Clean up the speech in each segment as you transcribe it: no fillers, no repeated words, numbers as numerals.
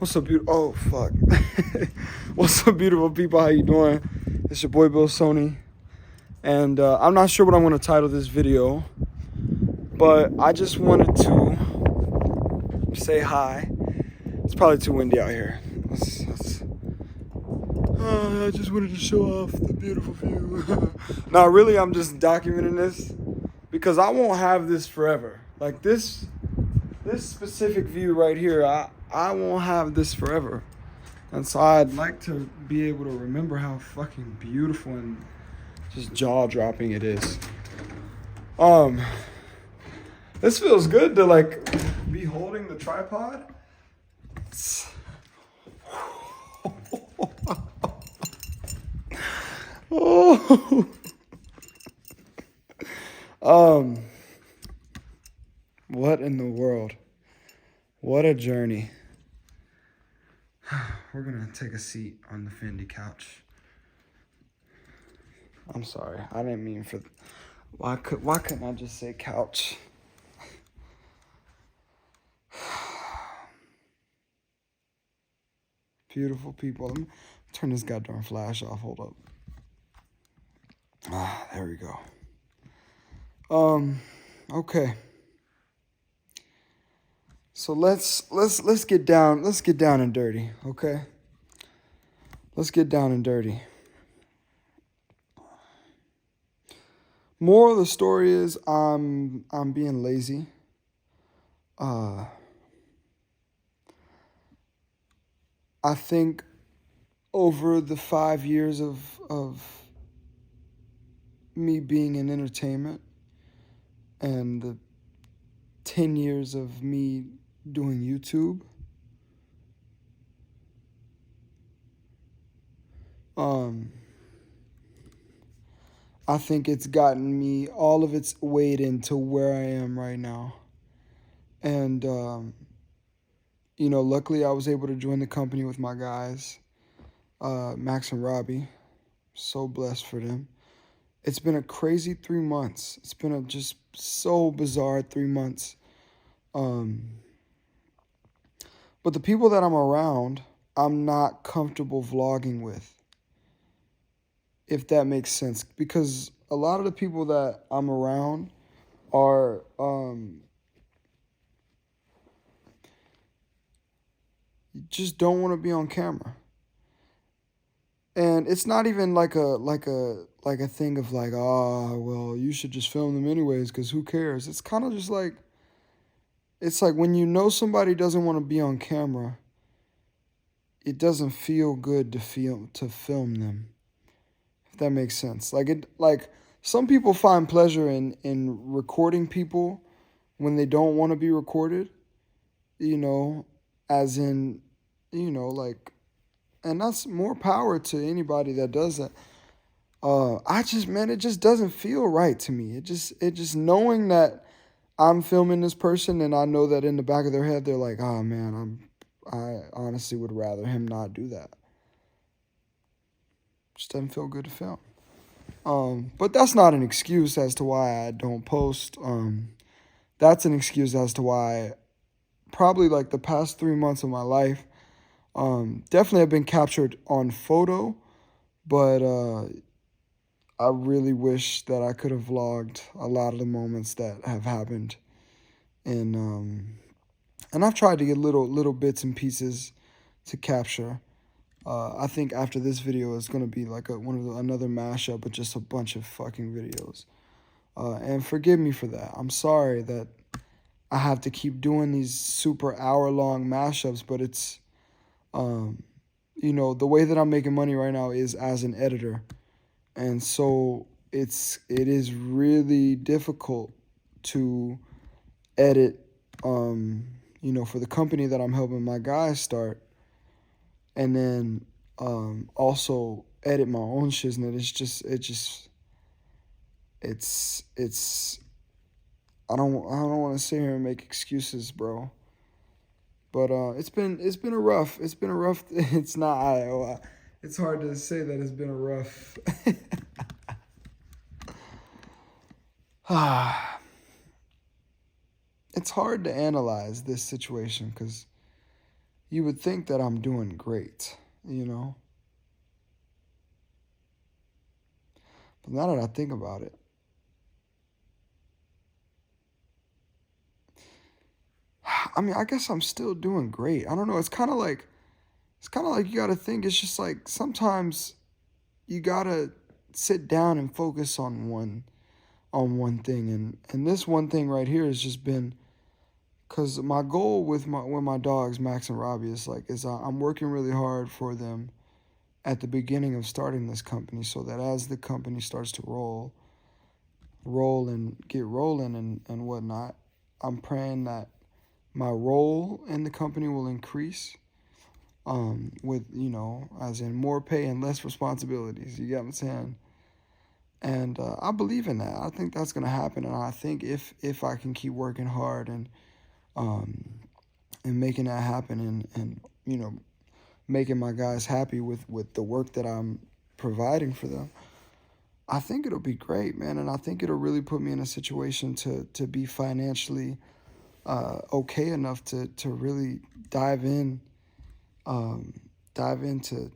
What's up, beautiful? Oh, fuck. What's up, beautiful people? How you doing? It's your boy, Bill Sony. And I'm not sure what I'm going to title this video, but I just wanted to say hi. It's probably too windy out here. I just wanted to show off the beautiful view. No, really, I'm just documenting this because I won't have this forever. Like this specific view right here, I won't have this forever. And so I'd like to be able to remember how fucking beautiful and just jaw-dropping it is. This feels good to like be holding the tripod. Oh. What in the world? What a journey. We're gonna take a seat on the Fendi couch. I'm sorry, I didn't mean for. Why couldn't I just say couch? Beautiful people. Let me turn this goddamn flash off. Hold up. There we go. Okay. So let's get down and dirty, okay? Let's get down and dirty. Moral of the story is I'm being lazy. I think over the 5 years of me being in entertainment and the 10 years of me doing YouTube, I think it's gotten me all of its weight into where I am right now. And, luckily I was able to join the company with my guys, Max and Robbie. So blessed for them. It's been a crazy 3 months. It's been a just so bizarre 3 months. But the people that I'm around, I'm not comfortable vlogging with, if that makes sense. Because a lot of the people that I'm around are just don't want to be on camera. And it's not even like a thing of like, well, you should just film them anyways, because who cares? It's kind of just like, it's like when you know somebody doesn't want to be on camera, it doesn't feel good to film them. If that makes sense. Like some people find pleasure in recording people when they don't want to be recorded, as in, like, and that's more power to anybody that does that. It just doesn't feel right to me. It just knowing that I'm filming this person and I know that in the back of their head they're like, oh man, I honestly would rather him not do that. Just doesn't feel good to film. But that's not an excuse as to why I don't post. That's an excuse as to why probably like the past 3 months of my life, definitely have been captured on photo, but I really wish that I could have vlogged a lot of the moments that have happened, and I've tried to get little bits and pieces to capture. I think after this video is gonna be like another mashup of just a bunch of fucking videos, and forgive me for that. I'm sorry that I have to keep doing these super hour-long mashups, but it's the way that I'm making money right now is as an editor. And so it is really difficult to edit, for the company that I'm helping my guys start, and then also edit my own shiznit. It's I don't want to sit here and make excuses, bro. But it's been a rough. It's not. It's hard to say that it's been a rough. It's hard to analyze this situation because, you would think that I'm doing great, you know? But now that I think about it, I mean, I guess I'm still doing great. I don't know. It's kind of like you got to think. It's just like sometimes you got to sit down and focus on one thing, and this one thing right here has just been because my goal with my dogs Max and Robbie is I'm working really hard for them at the beginning of starting this company, so that as the company starts to roll and get rolling and whatnot, I'm praying that my role in the company will increase, with, as in more pay and less responsibilities. You get what I'm saying? And I believe in that. I think that's gonna happen, and I think if I can keep working hard um, and making that happen, and making my guys happy with the work that I'm providing for them, I think it'll be great, man. And I think it'll really put me in a situation to be financially okay enough to really dive in, um, dive into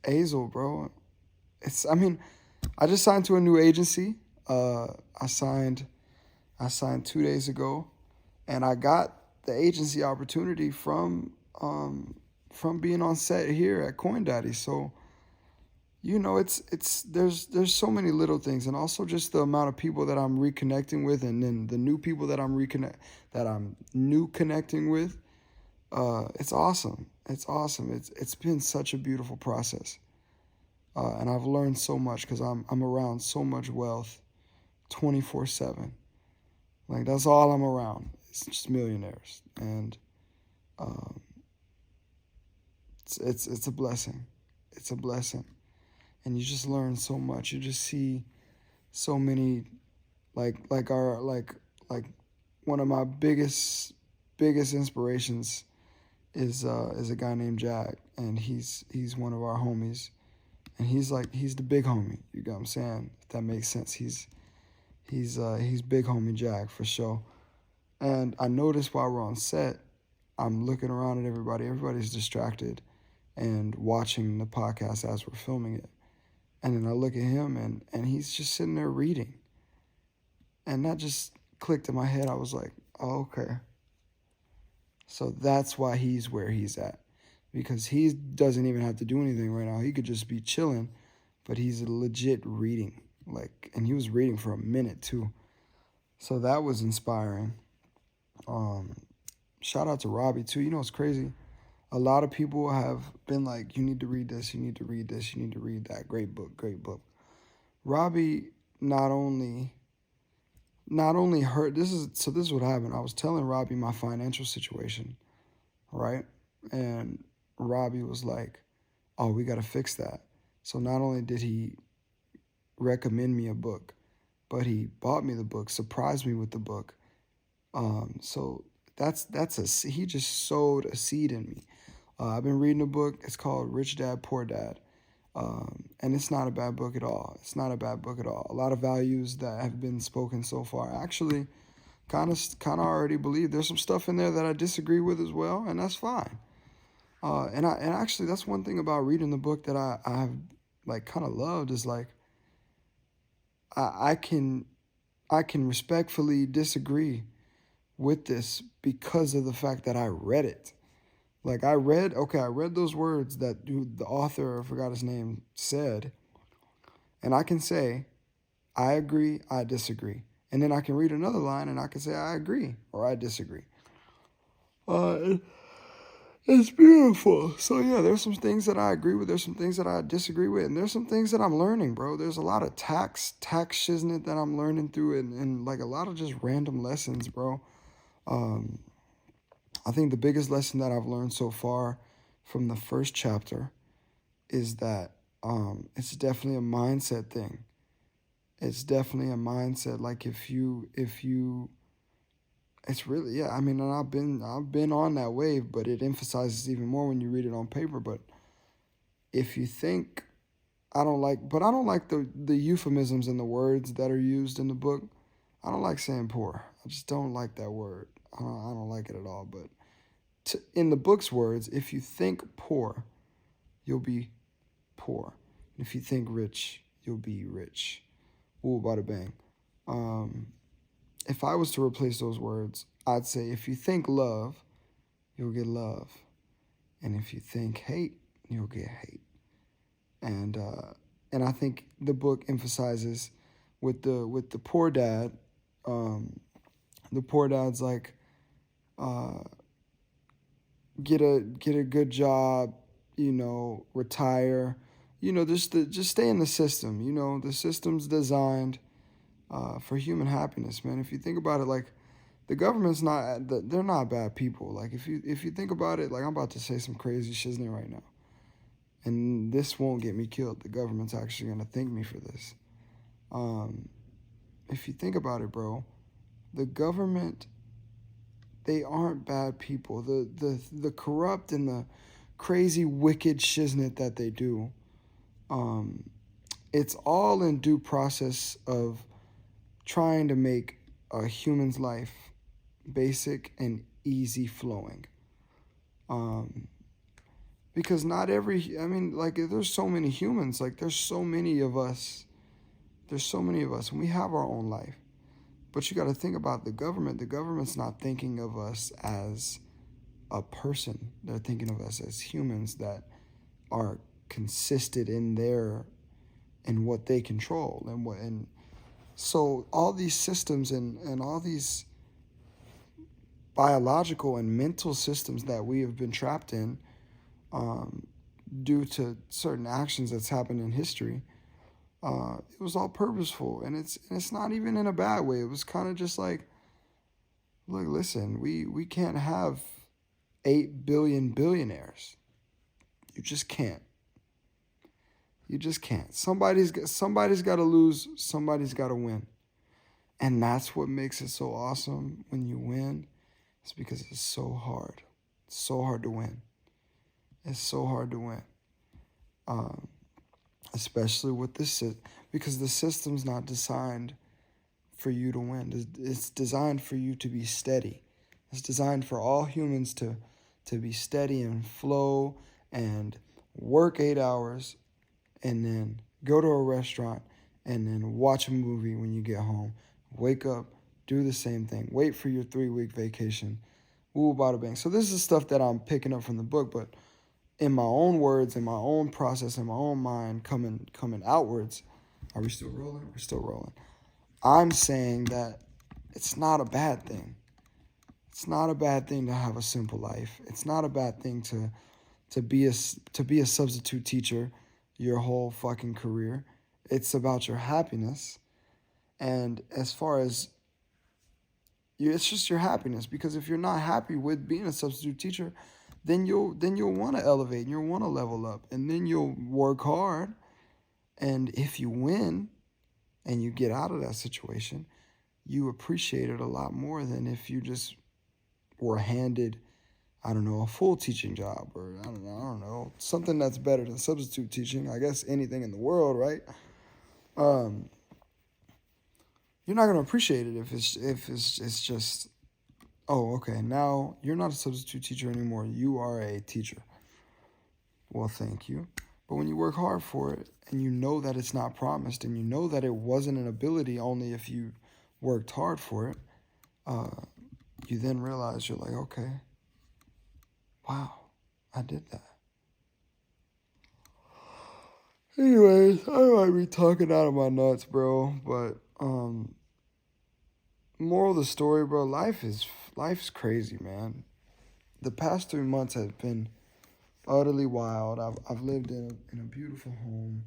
Azel, bro. I mean, I just signed to a new agency. Uh, I signed, I signed 2 days ago, and I got the agency opportunity from being on set here at CoinDaddy. So it's there's so many little things, and also just the amount of people that I'm reconnecting with, and then the new people that I'm new connecting with. It's awesome. It's awesome. It's been such a beautiful process, and I've learned so much because I'm around so much wealth, 24/7. Like that's all I'm around. It's just millionaires, and um, it's a blessing. It's a blessing, and you just learn so much. You just see so many, like one of my biggest inspirations is a guy named Jack, and he's one of our homies, and he's the big homie. You get what I'm saying? If that makes sense. He's big homie Jack for sure. And I noticed while we're on set, I'm looking around at everybody. Everybody's distracted and watching the podcast as we're filming it. And then I look at him, and he's just sitting there reading. And that just clicked in my head. I was like, oh, okay. So that's why he's where he's at. Because he doesn't even have to do anything right now. He could just be chilling, but he's legit reading. And he was reading for a minute too. So that was inspiring. Shout out to Robbie too. You know, it's crazy. A lot of people have been like, you need to read this, you need to read this, you need to read that. Great book, great book. Robbie not only heard this is what happened. I was telling Robbie my financial situation, right? And Robbie was like, oh, we gotta fix that. So not only did he recommend me a book, but he bought me the book, surprised me with the book. So he just sowed a seed in me. I've been reading a book. It's called Rich Dad Poor Dad, and it's not a bad book at all. It's not a bad book at all. A lot of values that have been spoken so far. Actually, kind of already believe there's some stuff in there that I disagree with as well, and that's fine. And actually that's one thing about reading the book that I've like kind of loved is like I can respectfully disagree with this because of the fact that I read it. Like I read those words that the author, I forgot his name, said, and I can say, I agree, I disagree. And then I can read another line and I can say, I agree or I disagree. It's beautiful. So yeah, there's some things that I agree with. There's some things that I disagree with, and there's some things that I'm learning, bro. There's a lot of tax shiznit that I'm learning through, and like a lot of just random lessons, bro. Um, I think the biggest lesson that I've learned so far from the first chapter is that it's definitely a mindset thing. It's definitely a mindset. Like if you, it's really, yeah. I mean, and I've been on that wave, but it emphasizes even more when you read it on paper. But if you think I don't like the euphemisms and the words that are used in the book. I don't like saying poor. I just don't like that word. I don't like it at all. But in the book's words, if you think poor, you'll be poor. If you think rich, you'll be rich. Ooh, bada bang. If I was to replace those words, I'd say if you think love, you'll get love. And if you think hate, you'll get hate. And I think the book emphasizes with the poor dad, the poor dad's like, get a good job, retire, just stay in the system. The system's designed for human happiness, man. If you think about it, like the government's they're not bad people. Like if you think about it, like I'm about to say some crazy shiznit right now, and this won't get me killed. The government's actually gonna thank me for this. If you think about it, bro, the government, they aren't bad people. The corrupt and the crazy, wicked shiznit that they do, it's all in due process of trying to make a human's life basic and easy flowing. Because not every, like there's so many humans, like there's so many of us, and we have our own life. But you got to think about the government. The government's not thinking of us as a person. They're thinking of us as humans that are consistent in what they control and so all these systems and all these biological and mental systems that we have been trapped in due to certain actions that's happened in history, it was all purposeful, and it's not even in a bad way. It was kind of just like, look, listen, we can't have 8 billion billionaires. You just can't. You just can't. Somebody's got to lose. Somebody's got to win. And that's what makes it so awesome when you win. It's because it's so hard. It's so hard to win. It's so hard to win. Especially with this, because the system's not designed for you to win. It's designed for you to be steady. It's designed for all humans to be steady and flow and work 8 hours and then go to a restaurant and then watch a movie when you get home. Wake up, do the same thing. Wait for your 3-week vacation. Ooh, bada bang. So this is stuff that I'm picking up from the book, but in my own words, in my own process, in my own mind, coming outwards. Are we still rolling? We're still rolling. I'm saying that it's not a bad thing. It's not a bad thing to have a simple life. It's not a bad thing to be a substitute teacher your whole fucking career. It's about your happiness. And as far as it's just your happiness, because if you're not happy with being a substitute teacher, then you'll want to elevate and you'll want to level up, and then you'll work hard. And if you win and you get out of that situation, you appreciate it a lot more than if you just were handed, I don't know, a full teaching job, or I don't know, something that's better than substitute teaching. I guess anything in the world, right? You're not gonna appreciate it if it's just, oh, okay, now you're not a substitute teacher anymore. You are a teacher. Well, thank you. But when you work hard for it and you know that it's not promised and you know that it wasn't an ability only if you worked hard for it, you then realize you're like, okay, wow, I did that. Anyways, I might be talking out of my nuts, bro, but moral of the story, bro, life's crazy, man. The past 3 months have been utterly wild. I've lived in a beautiful home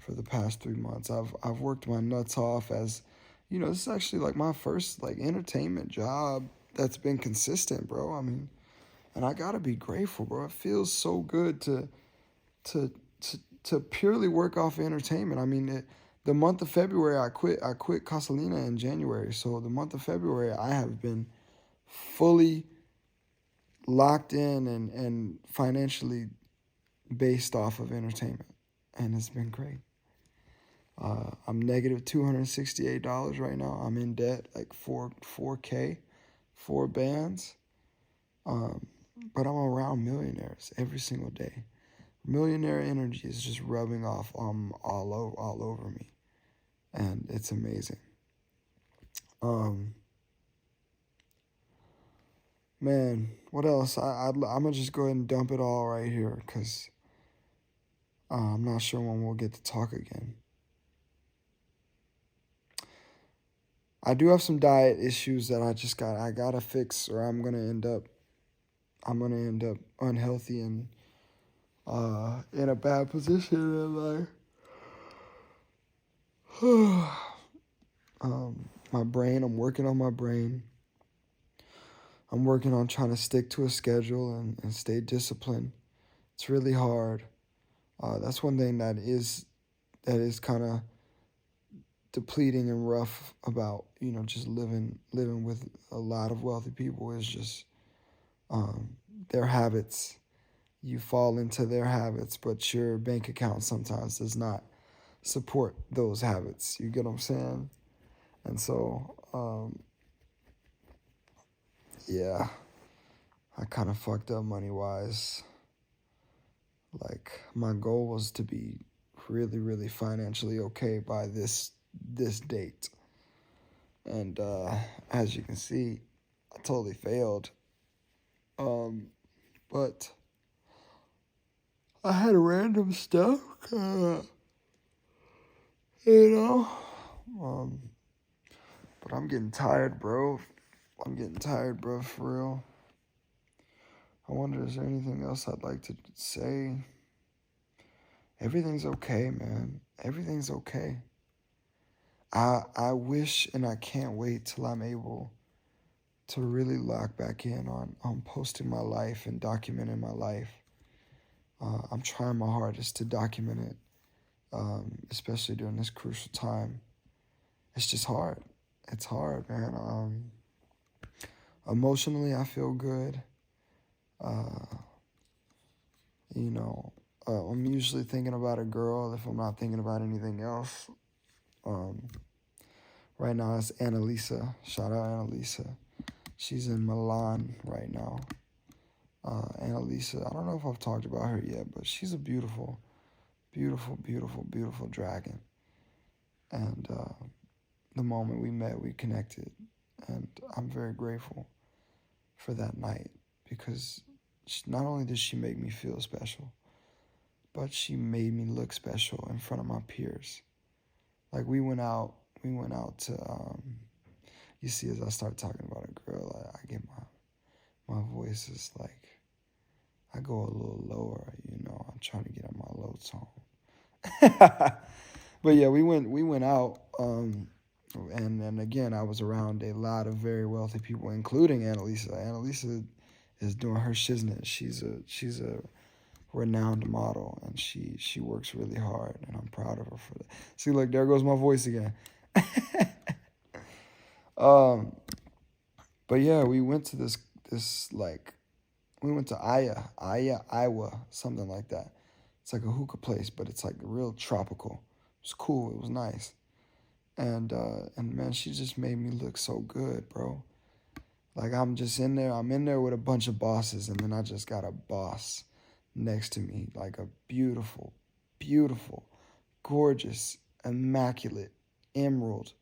for the past 3 months. I've worked my nuts off, as this is actually like my first like entertainment job that's been consistent, bro. I mean, and I gotta be grateful, bro. It feels so good to purely work off entertainment. I mean, the month of February, I quit Casalina in January. So the month of February, I have been fully locked in and financially based off of entertainment. And it's been great. I'm negative $268 right now. I'm in debt like $4K, 4 bands. but I'm around millionaires every single day. Millionaire energy is just rubbing off all over me, and it's amazing. Um, Man, what else? I'm gonna just go ahead and dump it all right here because I'm not sure when we'll get to talk again. I do have some diet issues that I gotta fix, or I'm gonna end up unhealthy and in a bad position in life. My brain. I'm working on my brain. I'm working on trying to stick to a schedule and stay disciplined. It's really hard. That's one thing that is kind of depleting and rough about just living with a lot of wealthy people is just their habits. You fall into their habits, but your bank account sometimes does not support those habits. You get what I'm saying? And so, yeah, I kind of fucked up money wise. Like my goal was to be really, really financially okay by this date. And as you can see, I totally failed. But I had random stuff, you know. But I'm getting tired, bro. For real. I wonder, is there anything else I'd like to say? Everything's okay, man. Everything's okay. I wish and I can't wait till I'm able to really lock back in on posting my life and documenting my life. I'm trying my hardest to document it, especially during this crucial time. It's just hard. It's hard, man. Emotionally, I feel good. I'm usually thinking about a girl if I'm not thinking about anything else. Right now it's Annalisa. Shout out Annalisa. She's in Milan right now. Annalisa, I don't know if I've talked about her yet, but she's a beautiful, beautiful, beautiful, beautiful dragon. And the moment we met, we connected. And I'm very grateful for that night because not only did she make me feel special, but she made me look special in front of my peers. Like we went out to, you see, as I start talking about a girl, I get my voice is like, I go a little lower, I'm trying to get on my low tone. But yeah, we went out, and again, I was around a lot of very wealthy people, including Annalisa. Annalisa is doing her shiznit. She's a renowned model, and she works really hard, and I'm proud of her for that. See, look, there goes my voice again. But yeah, we went to this we went to Iowa, something like that. It's like a hookah place, but it's like real tropical. It was cool. It was nice. And man, she just made me look so good, bro. Like I'm just in there. I'm in there with a bunch of bosses, and then I just got a boss next to me, like a beautiful, beautiful, gorgeous, immaculate emerald.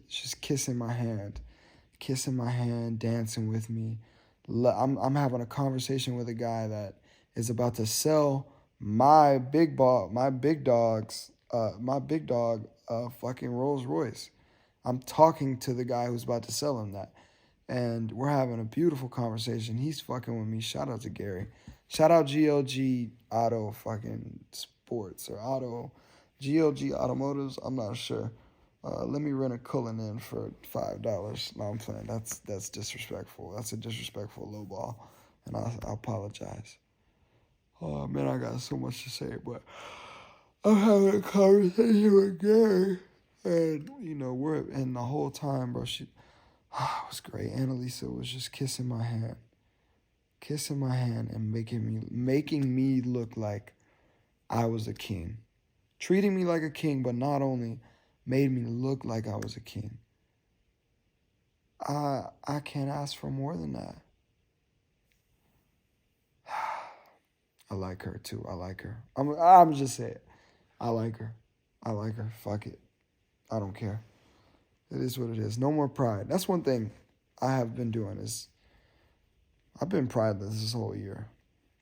Just kissing my hand, dancing with me. I'm having a conversation with a guy that is about to sell my big dog, fucking Rolls Royce. I'm talking to the guy who's about to sell him that, and we're having a beautiful conversation. He's fucking with me. Shout out to Gary. Shout out GLG Auto fucking Sports or Auto GLG Automotives. I'm not sure. Let me rent a Cullinan for $5. No, I'm playing. That's disrespectful. That's a disrespectful lowball, and I apologize. Oh man, I got so much to say, but I'm having a conversation with Gary, and and the whole time, bro, it was great. Annalisa was just kissing my hand, and making me look like I was a king, treating me like a king, but not only made me look like I was a king. I can't ask for more than that. I like her too. I like her. I'm just saying. I like her. I like her. Fuck it. I don't care. It is what it is. No more pride. That's one thing I have been doing is I've been prideless this whole year.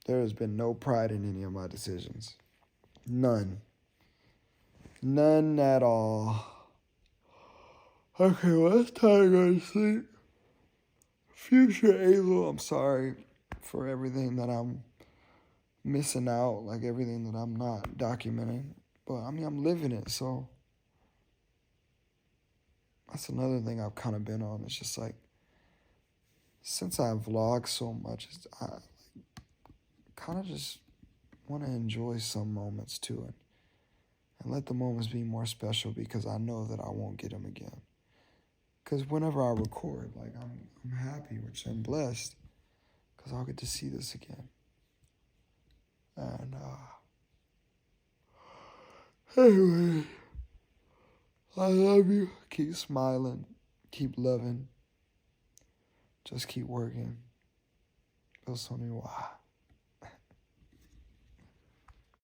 There has been no pride in any of my decisions. None. None at all. Okay, well, it's time to go to sleep. Future Ava, I'm sorry for everything that I'm missing out, like everything that I'm not documenting. But I mean, I'm living it, so that's another thing I've kind of been on. It's just like, since I vlog so much, I kind of just want to enjoy some moments too, and let the moments be more special because I know that I won't get them again. Because whenever I record, like I'm happy, which I'm blessed, because I'll get to see this again. And anyway, I love you. Keep smiling, keep loving, just keep working. Bill Sonny, why?